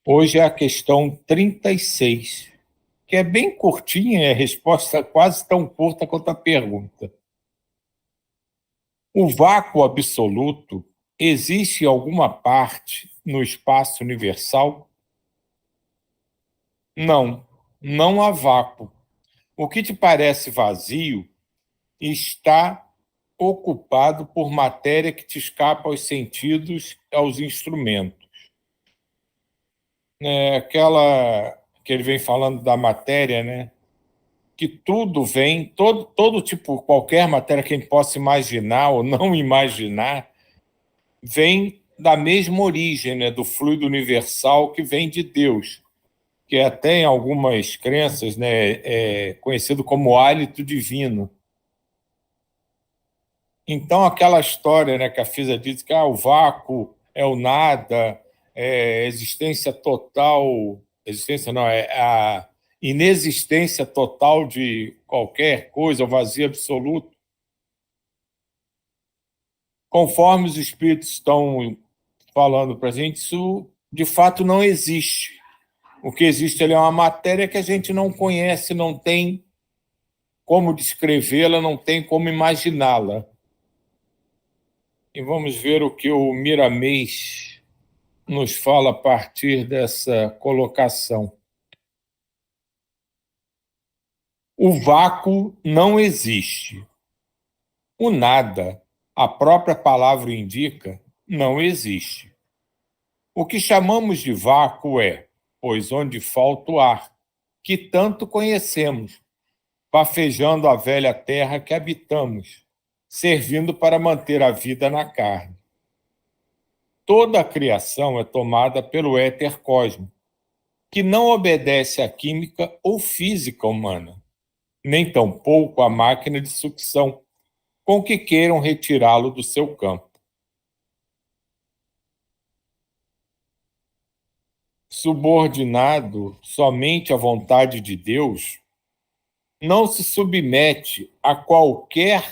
Hoje é a questão 36, que é bem curtinha, é a resposta quase tão curta quanto a pergunta. O vácuo absoluto existe em alguma parte no espaço universal? Não, não há vácuo. O que te parece vazio está ocupado por matéria que te escapa aos sentidos, aos instrumentos. É aquela que ele vem falando da matéria, né? Que tudo vem, todo tipo, qualquer matéria que a gente possa imaginar ou não imaginar, vem da mesma origem, né, do fluido universal que vem de Deus, que é até em algumas crenças, né, é conhecido como hálito divino. Então, aquela história, né, que a física diz que o vácuo é o nada, é existência total, existência não, é a inexistência total de qualquer coisa, o vazio absoluto. Conforme os espíritos estão falando para a gente, isso de fato não existe. O que existe ali é uma matéria que a gente não conhece, não tem como descrevê-la, não tem como imaginá-la. E vamos ver o que o Miramês nos fala a partir dessa colocação. O vácuo não existe. O nada, a própria palavra indica, não existe. O que chamamos de vácuo é, pois, onde falta o ar, que tanto conhecemos, bafejando a velha terra que habitamos, servindo para manter a vida na carne. Toda a criação é tomada pelo éter cósmico, que não obedece à química ou física humana, nem tampouco à máquina de sucção, com que queiram retirá-lo do seu campo. Subordinado somente à vontade de Deus, não se submete a qualquer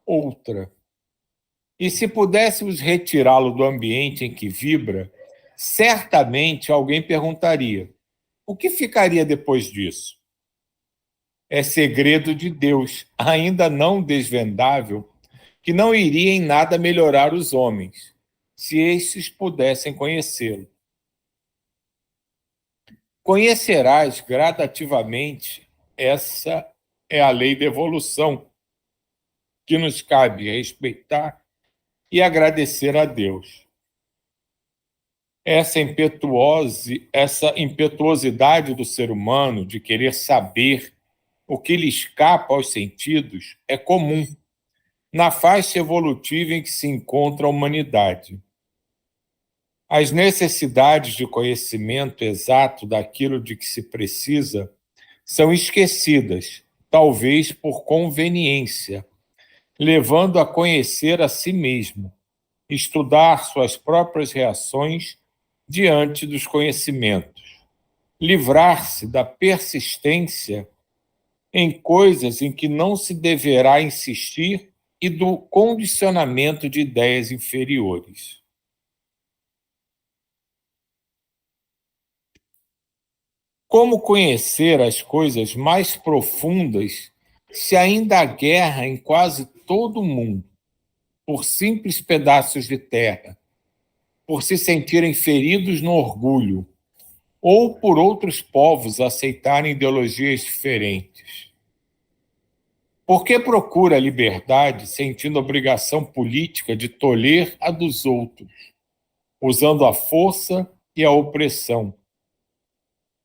outra. E se pudéssemos retirá-lo do ambiente em que vibra, certamente alguém perguntaria: o que ficaria depois disso? É segredo de Deus, ainda não desvendável, que não iria em nada melhorar os homens, se estes pudessem conhecê-lo. Conhecerás gradativamente, essa é a lei da evolução, que nos cabe respeitar e agradecer a Deus. Essa impetuosidade do ser humano de querer saber o que lhe escapa aos sentidos é comum na faixa evolutiva em que se encontra a humanidade. As necessidades de conhecimento exato daquilo de que se precisa são esquecidas, talvez por conveniência, levando a conhecer a si mesmo, estudar suas próprias reações diante dos conhecimentos, livrar-se da persistência em coisas em que não se deverá insistir e do condicionamento de ideias inferiores. Como conhecer as coisas mais profundas se ainda há guerra em quase todo o mundo, por simples pedaços de terra, por se sentirem feridos no orgulho, ou por outros povos aceitarem ideologias diferentes? Por que procura a liberdade sentindo a obrigação política de tolher a dos outros, usando a força e a opressão?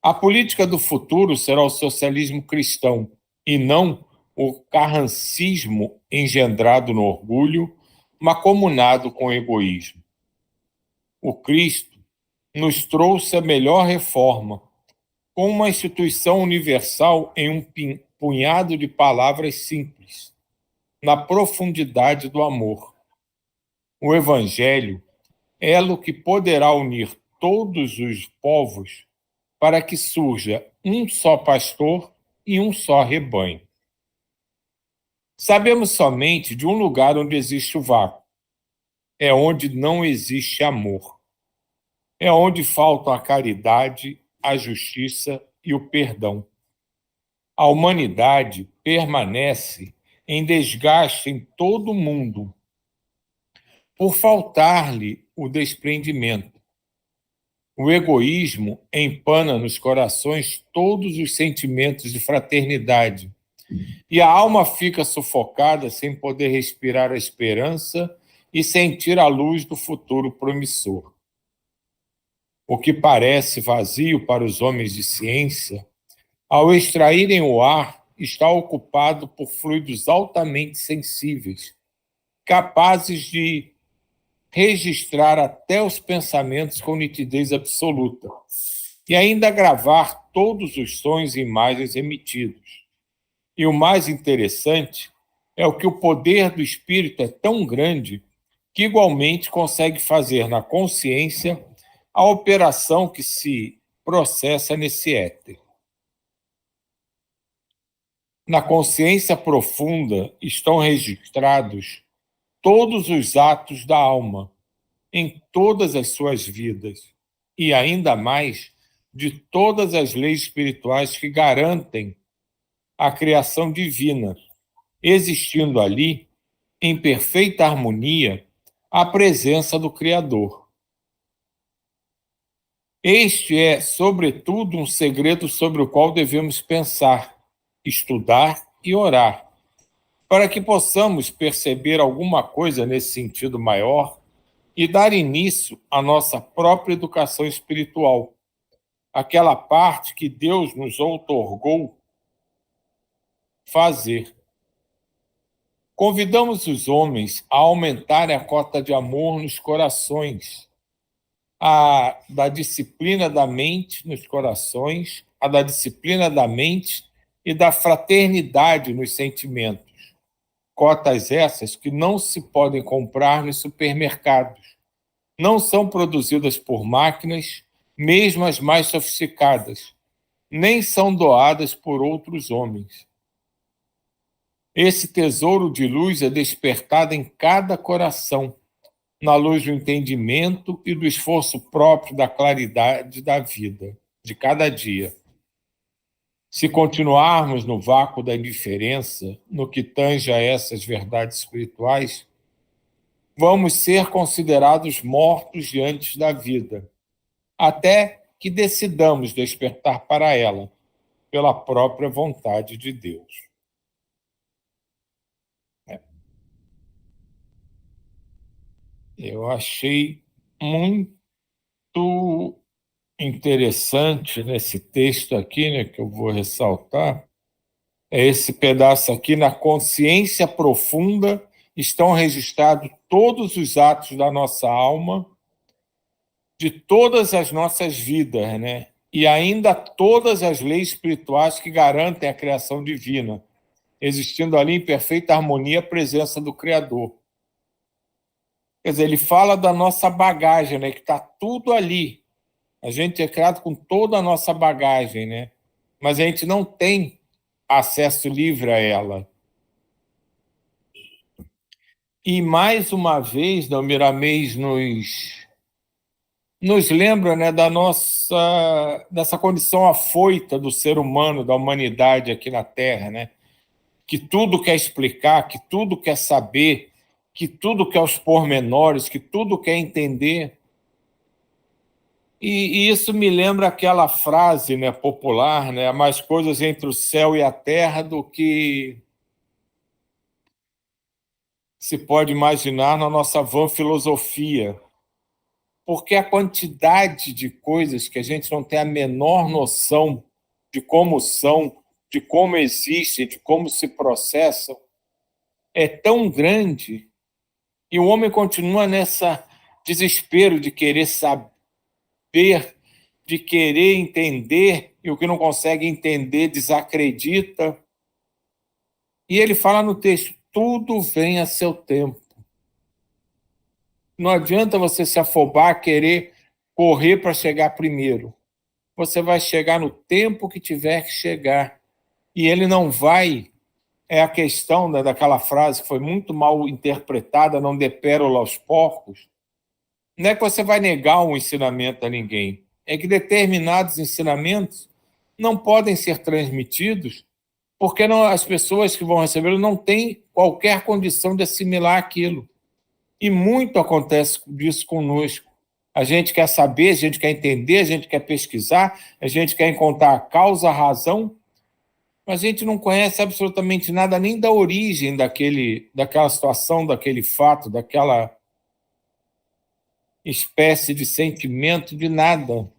A política do futuro será o socialismo cristão e não o carrancismo engendrado no orgulho, macomunado com o egoísmo. O Cristo nos trouxe a melhor reforma, com uma instituição universal em um punhado de palavras simples, na profundidade do amor. O Evangelho é elo que poderá unir todos os povos para que surja um só pastor e um só rebanho. Sabemos somente de um lugar onde existe o vácuo. É onde não existe amor. é onde faltam a caridade, a justiça e o perdão. A humanidade permanece em desgaste em todo o mundo por faltar-lhe o desprendimento. O egoísmo empana nos corações todos os sentimentos de fraternidade e a alma fica sufocada sem poder respirar a esperança e sentir a luz do futuro promissor. O que parece vazio para os homens de ciência, ao extraírem o ar, está ocupado por fluidos altamente sensíveis, capazes de registrar até os pensamentos com nitidez absoluta e ainda gravar todos os sons e imagens emitidos. E o mais interessante é o que o poder do espírito é tão grande que igualmente consegue fazer na consciência a operação que se processa nesse éter. Na consciência profunda estão registrados todos os atos da alma, em todas as suas vidas, e ainda mais de todas as leis espirituais que garantem a criação divina, existindo ali, em perfeita harmonia, a presença do Criador. Este é, sobretudo, um segredo sobre o qual devemos pensar, estudar e orar, para que possamos perceber alguma coisa nesse sentido maior e dar início à nossa própria educação espiritual, aquela parte que Deus nos outorgou fazer. Convidamos os homens a aumentarem a cota de amor nos corações, a da disciplina da mente nos corações, a da disciplina da mente e da fraternidade nos sentimentos. Cotas essas que não se podem comprar nos supermercados. Não são produzidas por máquinas, mesmo as mais sofisticadas, nem são doadas por outros homens. Esse tesouro de luz é despertado em cada coração, na luz do entendimento e do esforço próprio da claridade da vida, de cada dia. Se continuarmos no vácuo da indiferença, no que tange a essas verdades espirituais, vamos ser considerados mortos diante da vida, até que decidamos despertar para ela, pela própria vontade de Deus. Eu achei muito interessante nesse texto aqui, né, que eu vou ressaltar, é esse pedaço aqui: na consciência profunda estão registrados todos os atos da nossa alma, de todas as nossas vidas, né? E ainda todas as leis espirituais que garantem a criação divina, existindo ali em perfeita harmonia a presença do Criador. Quer dizer, ele fala da nossa bagagem, né? Que está tudo ali. A gente é criado com toda a nossa bagagem, né? Mas a gente não tem acesso livre a ela. E, mais uma vez, o Miramês nos lembra, né, dessa condição afoita do ser humano, da humanidade aqui na Terra, né? Que tudo quer explicar, que tudo quer saber, que tudo quer os pormenores, que tudo quer entender. E isso me lembra aquela frase, né, popular, né, há mais coisas entre o céu e a terra do que se pode imaginar na nossa vã filosofia, porque a quantidade de coisas que a gente não tem a menor noção de como são, de como existem, de como se processam, é tão grande, e o homem continua nessa desespero de querer saber, de querer entender, e o que não consegue entender desacredita. E ele fala no texto: tudo vem a seu tempo. Não adianta você se afobar, querer correr para chegar primeiro. Você vai chegar no tempo que tiver que chegar. E ele não vai... É a questão, né, daquela frase que foi muito mal interpretada: não dê pérola aos porcos. Não é que você vai negar um ensinamento a ninguém, é que determinados ensinamentos não podem ser transmitidos porque não, as pessoas que vão recebê-lo não têm qualquer condição de assimilar aquilo. E muito acontece disso conosco. A gente quer saber, a gente quer entender, a gente quer pesquisar, a gente quer encontrar a causa, a razão, mas a gente não conhece absolutamente nada nem da origem daquela situação, daquele fato, daquela espécie de sentimento, de nada.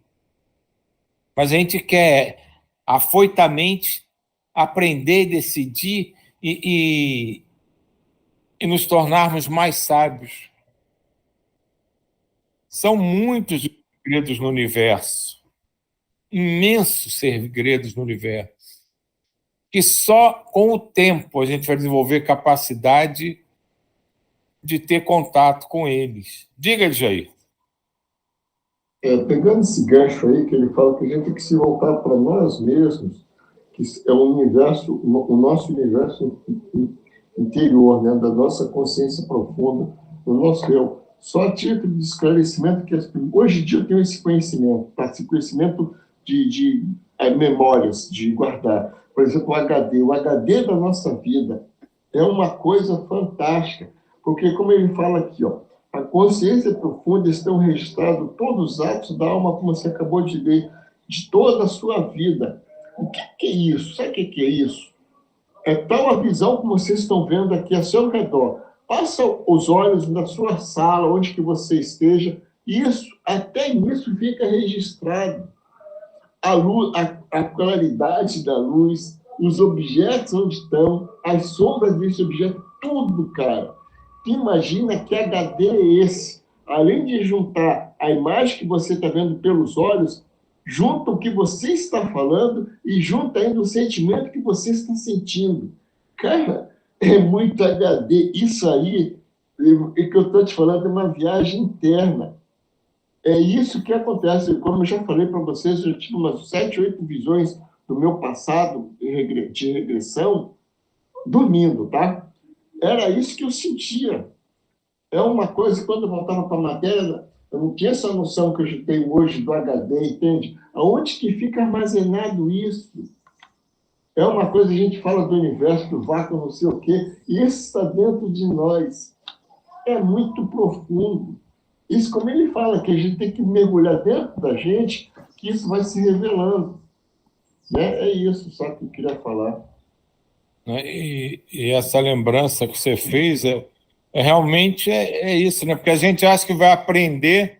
Mas a gente quer afoitamente aprender, decidir e nos tornarmos mais sábios. São muitos os segredos no universo, imensos segredos no universo, que só com o tempo a gente vai desenvolver capacidade de ter contato com eles. Diga, Jair. Pegando esse gancho aí, que ele fala que a gente tem que se voltar para nós mesmos, que é o universo, o nosso universo interior, né, da nossa consciência profunda, do nosso eu. Só a título de esclarecimento, que hoje em dia eu tenho esse conhecimento, tá? Esse conhecimento de memórias, de guardar. Por exemplo, o HD da nossa vida é uma coisa fantástica, porque, como ele fala aqui, ó, a consciência profunda estão registrados todos os atos da alma, como você acabou de ler, de toda a sua vida. O que é isso? Sabe o que é isso? É tal a visão que vocês estão vendo aqui a seu redor. Passa os olhos na sua sala, onde que você esteja, isso, até nisso fica registrado. A luz, a claridade da luz, os objetos onde estão, as sombras desse objeto, tudo, cara. Tu imagina que HD é esse? Além de juntar a imagem que você está vendo pelos olhos, junta o que você está falando e junta ainda o sentimento que você está sentindo. Cara, é muito HD. Isso aí, é que eu estou te falando, é uma viagem interna. É isso que acontece. Como eu já falei para vocês, eu tive umas 7, 8 visões do meu passado de regressão, dormindo, tá? Era isso que eu sentia. É uma coisa, quando eu voltava para a matéria, eu não tinha essa noção que eu tenho hoje do HD, entende? Aonde que fica armazenado isso? É uma coisa, a gente fala do universo, do vácuo, não sei o quê, e isso está dentro de nós. É muito profundo. Isso, como ele fala, que a gente tem que mergulhar dentro da gente, que isso vai se revelando. Né? É isso só que eu queria falar. E essa lembrança que você fez realmente é isso, né? Porque a gente acha que vai aprender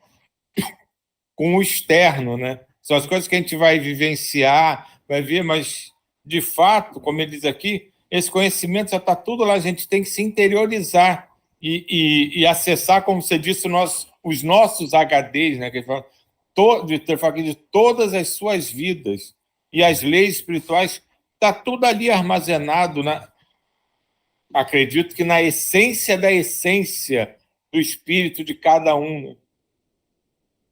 com o externo, né? São as coisas que a gente vai vivenciar, vai ver, mas, de fato, como ele diz aqui, esse conhecimento já está tudo lá, a gente tem que se interiorizar e acessar, como você disse, os nossos HDs, né? Que ele fala, de todas as suas vidas e as leis espirituais, está tudo ali armazenado, acredito que na essência da essência do espírito de cada um.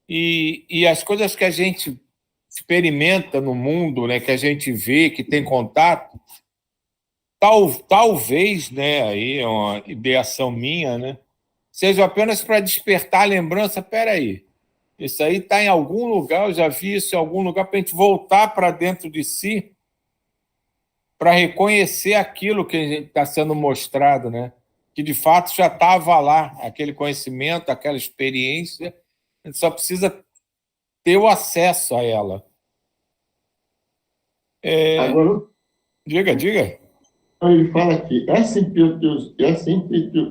E as coisas que a gente experimenta no mundo, né, que a gente vê, que tem contato, talvez, né, aí é uma ideação minha, né, seja apenas para despertar a lembrança. Espera aí, isso aí está em algum lugar, eu já vi isso em algum lugar, para a gente voltar para dentro de si, para reconhecer aquilo que está sendo mostrado, né, que de fato já estava lá, aquele conhecimento, aquela experiência, a gente só precisa ter o acesso a ela. Agora, Diga. ele fala que essa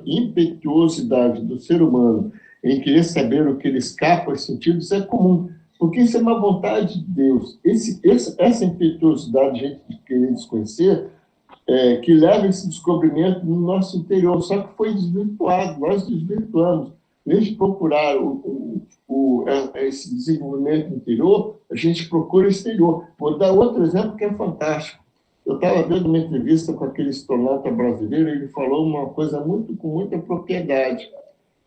impetuosidade do ser humano em querer saber o que lhe escapa aos sentidos é comum, porque isso é uma vontade de Deus. Essa impetuosidade de gente querer desconhecer, que leva esse descobrimento no nosso interior, só que foi desvirtuado, nós desvirtuamos. Em vez de procurar esse desenvolvimento interior, a gente procura o exterior. Vou dar outro exemplo que é fantástico. Eu estava vendo uma entrevista com aquele astronauta brasileiro, e ele falou uma coisa com muita propriedade.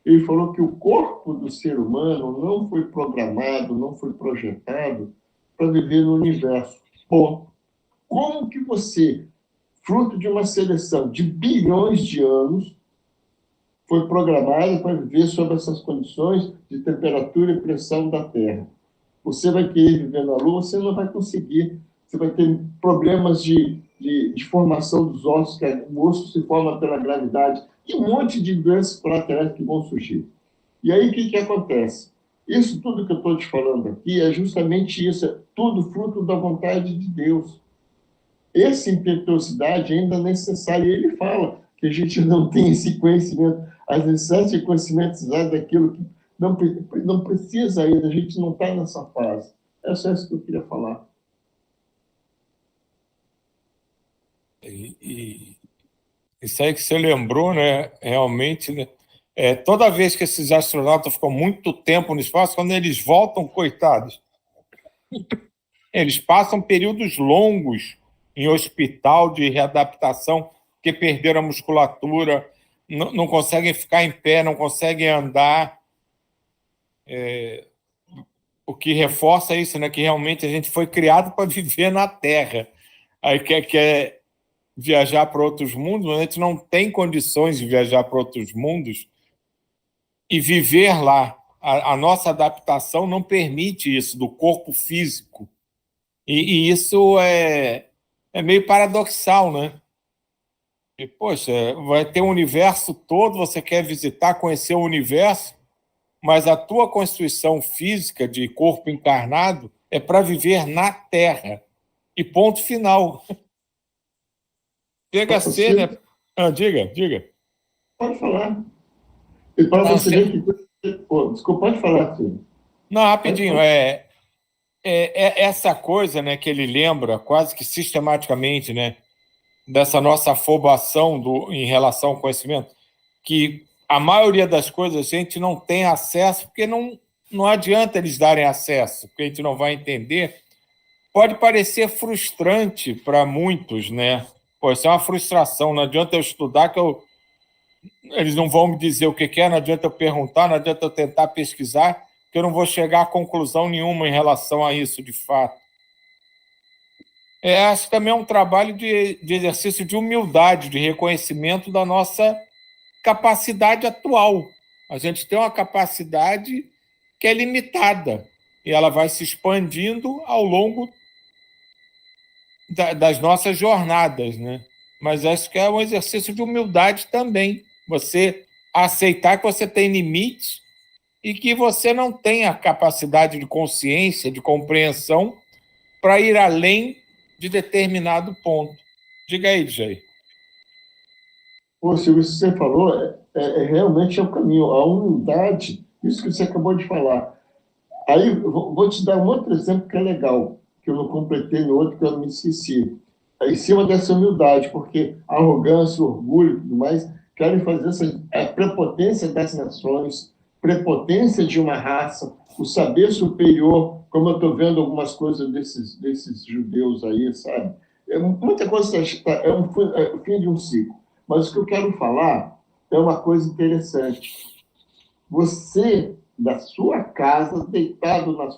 Ele falou que o corpo do ser humano não foi programado, não foi projetado para viver no universo. Ponto. Como que você, fruto de uma seleção de bilhões de anos, foi programada para viver sob essas condições de temperatura e pressão da Terra. Você vai querer viver na Lua, você não vai conseguir. Você vai ter problemas de formação dos ossos, que o osso se forma pela gravidade, e um monte de doenças colaterais que vão surgir. E aí, o que acontece? Isso tudo que eu estou te falando aqui é justamente isso, é tudo fruto da vontade de Deus. Essa impetuosidade ainda é necessária. E ele fala que a gente não tem esse conhecimento, as necessidades de conhecimento daquilo que não precisa ainda, a gente não está nessa fase. É só isso que eu queria falar. Isso aí que você lembrou, né? Realmente, né? Toda vez que esses astronautas ficam muito tempo no espaço, quando eles voltam, coitados, eles passam períodos longos em hospital de readaptação, porque perderam a musculatura, não conseguem ficar em pé, não conseguem andar. O que reforça isso, né? Que realmente a gente foi criado para viver na Terra. Aí quer viajar para outros mundos, mas a gente não tem condições de viajar para outros mundos e viver lá. A nossa adaptação não permite isso, do corpo físico. E isso é meio paradoxal, né? E, poxa, vai ter um universo todo, você quer visitar, conhecer o universo, mas a tua constituição física de corpo encarnado é para viver na Terra. E ponto final. Chega a ser, né? Diga. Pode falar. E para Não, você ver que... desculpa, pode falar, filho. Não, rapidinho. Essa coisa, né, que ele lembra quase que sistematicamente, né, dessa nossa afobação em relação ao conhecimento, que a maioria das coisas a gente não tem acesso, porque não adianta eles darem acesso, porque a gente não vai entender. Pode parecer frustrante para muitos, né? Pô, isso é uma frustração, não adianta eu estudar eles não vão me dizer o que é, não adianta eu perguntar, não adianta eu tentar pesquisar, que eu não vou chegar a conclusão nenhuma em relação a isso, de fato. Acho que também é um trabalho de exercício de humildade, de reconhecimento da nossa capacidade atual. A gente tem uma capacidade que é limitada e ela vai se expandindo ao longo das nossas jornadas, né? Mas acho que é um exercício de humildade também. Você aceitar que você tem limites e que você não tem a capacidade de consciência, de compreensão para ir além de determinado ponto. Diga aí, Jay. Pô, Silvio, isso que você falou realmente é o caminho. A humildade, isso que você acabou de falar. Aí, vou te dar um outro exemplo que é legal, que eu não completei no outro, que eu não me esqueci. Em cima dessa humildade, porque a arrogância, o orgulho e tudo mais querem fazer a prepotência das nações, prepotência de uma raça, o saber superior, como eu estou vendo algumas coisas desses judeus aí, sabe? Muita coisa é o fim de um ciclo. Mas o que eu quero falar é uma coisa interessante. Você, da sua casa, deitado na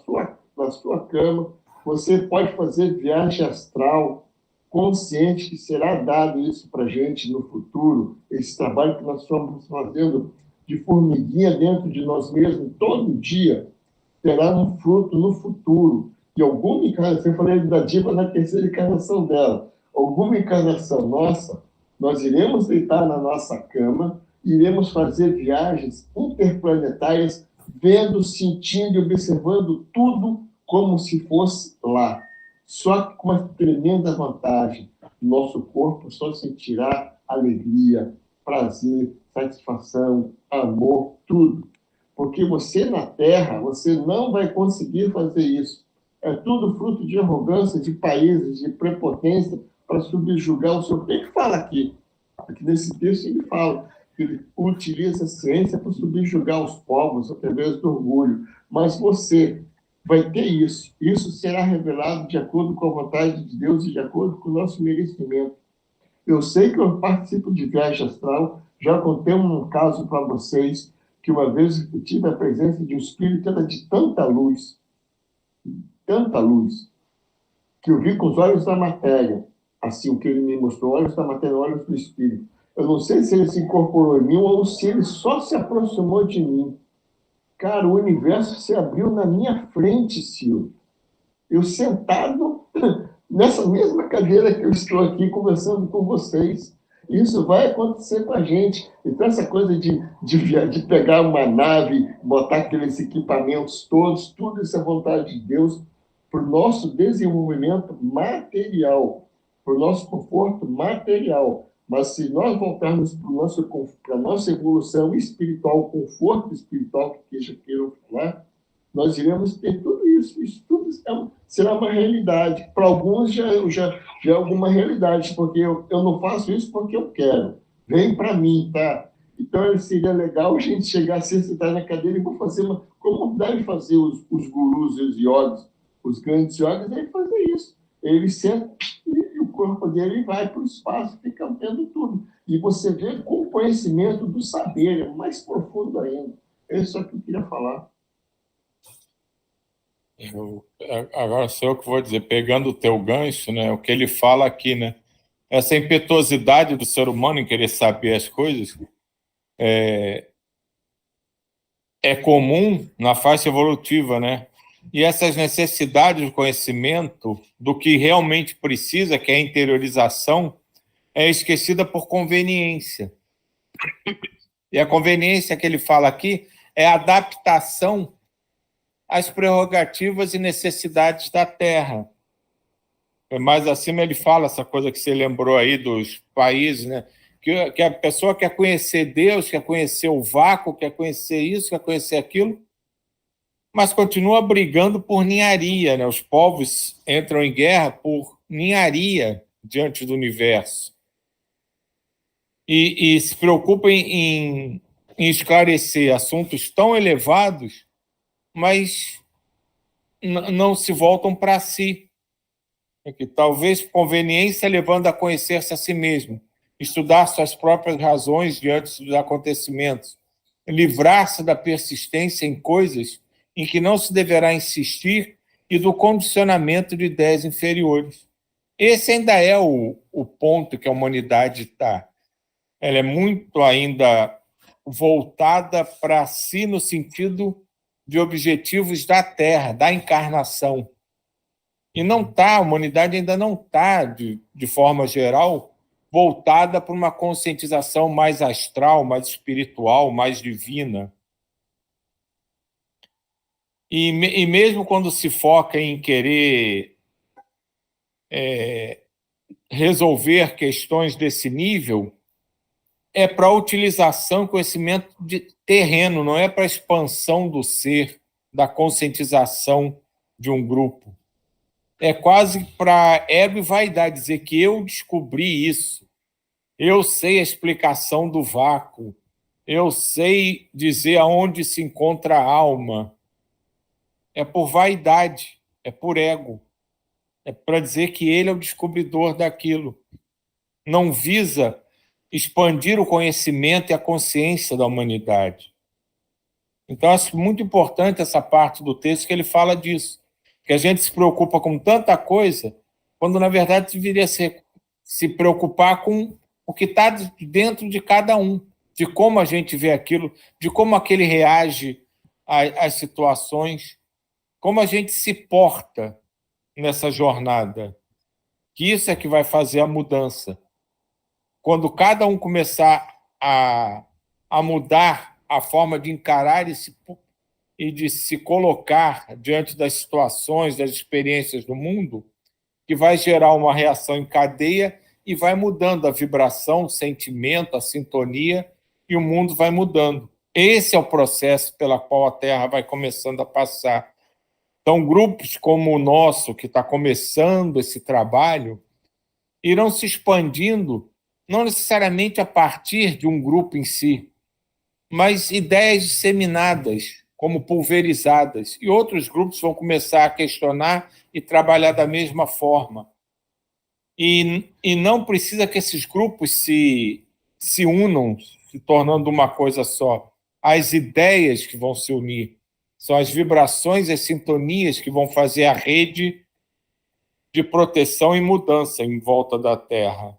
sua cama, você pode fazer viagem astral, consciente que será dado isso para a gente no futuro, esse trabalho que nós estamos fazendo de formiguinha dentro de nós mesmos, todo dia, terá um fruto no futuro. E alguma encarnação, eu falei da diva na terceira encarnação dela, alguma encarnação nossa, nós iremos deitar na nossa cama, iremos fazer viagens interplanetárias, vendo, sentindo e observando tudo como se fosse lá. Só que com uma tremenda vantagem. Nosso corpo só sentirá alegria, prazer, satisfação, amor, tudo. Porque você na Terra, você não vai conseguir fazer isso. É tudo fruto de arrogância de países, de prepotência para subjugar o seu... Ele fala aqui nesse texto ele fala que ele utiliza a ciência para subjugar os povos através do orgulho. Mas você vai ter isso. Isso será revelado de acordo com a vontade de Deus e de acordo com o nosso merecimento. Eu sei que eu participo de viagem astral, já contei um caso para vocês, que uma vez eu tive a presença de um espírito era de tanta luz, que eu vi com os olhos da matéria, assim, o que ele me mostrou, olhos da matéria, olhos do espírito. Eu não sei se ele se incorporou em mim ou se ele só se aproximou de mim. Cara, o universo se abriu na minha frente, Silvio. Eu sentado nessa mesma cadeira que eu estou aqui conversando com vocês. Isso vai acontecer com a gente. Então, essa coisa de pegar uma nave, botar aqueles equipamentos todos, tudo isso é vontade de Deus para o nosso desenvolvimento material, para o nosso conforto material. Mas se nós voltarmos para a nossa evolução espiritual, conforto espiritual, que queiram falar, nós iremos ter tudo isso. Isso tudo será uma realidade. Para alguns já é alguma realidade, porque eu não faço isso porque eu quero. Vem para mim, tá? Então, seria legal a gente chegar assim, sentar na cadeira e vou fazer como devem fazer os gurus e os yogis, os grandes yogis, devem fazer isso. Ele senta e o corpo dele vai para o espaço, fica vendo tudo. E você vê com o conhecimento do saber, é mais profundo ainda. É isso que eu queria falar. Agora sou eu que vou dizer, pegando o teu gancho, né, o que ele fala aqui, né, essa impetuosidade do ser humano em querer saber as coisas é comum na faixa evolutiva, né? E essas necessidades de conhecimento do que realmente precisa, que é a interiorização, é esquecida por conveniência. E a conveniência que ele fala aqui é a adaptação às prerrogativas e necessidades da Terra. Mais acima ele fala essa coisa que você lembrou aí dos países, né? Que a pessoa quer conhecer Deus, quer conhecer o vácuo, quer conhecer isso, quer conhecer aquilo, mas continua brigando por ninharia, né? Os povos entram em guerra por ninharia diante do universo. E se preocupam em esclarecer assuntos tão elevados, mas não se voltam para si. Que talvez por conveniência levando a conhecer-se a si mesmo, estudar suas próprias razões diante dos acontecimentos, livrar-se da persistência em coisas em que não se deverá insistir e do condicionamento de ideias inferiores. Esse ainda é o ponto que a humanidade está. Ela é muito ainda voltada para si no sentido de objetivos da Terra, da encarnação. E não está, a humanidade ainda não está, de forma geral, voltada para uma conscientização mais astral, mais espiritual, mais divina. E mesmo quando se foca em querer resolver questões desse nível, é para a utilização, conhecimento de terreno, não é para a expansão do ser, da conscientização de um grupo. É quase para ego e vaidade, dizer que eu descobri isso, eu sei a explicação do vácuo, eu sei dizer aonde se encontra a alma. É por vaidade, é por ego, é para dizer que ele é o descobridor daquilo. Não visa expandir o conhecimento e a consciência da humanidade. Então, acho muito importante essa parte do texto que ele fala disso, que a gente se preocupa com tanta coisa, quando, na verdade, deveria se preocupar com o que está dentro de cada um, de como a gente vê aquilo, de como aquele reage às situações, como a gente se porta nessa jornada, que isso é que vai fazer a mudança. Quando cada um começar a mudar a forma de encarar e de se colocar diante das situações, das experiências do mundo, que vai gerar uma reação em cadeia e vai mudando a vibração, o sentimento, a sintonia, e o mundo vai mudando. Esse é o processo pela qual a Terra vai começando a passar. Então, grupos como o nosso, que está começando esse trabalho, irão se expandindo, não necessariamente a partir de um grupo em si, mas ideias disseminadas, como pulverizadas, e outros grupos vão começar a questionar e trabalhar da mesma forma. E não precisa que esses grupos se unam, se tornando uma coisa só. As ideias que vão se unir, são as vibrações e as sintonias que vão fazer a rede de proteção e mudança em volta da Terra.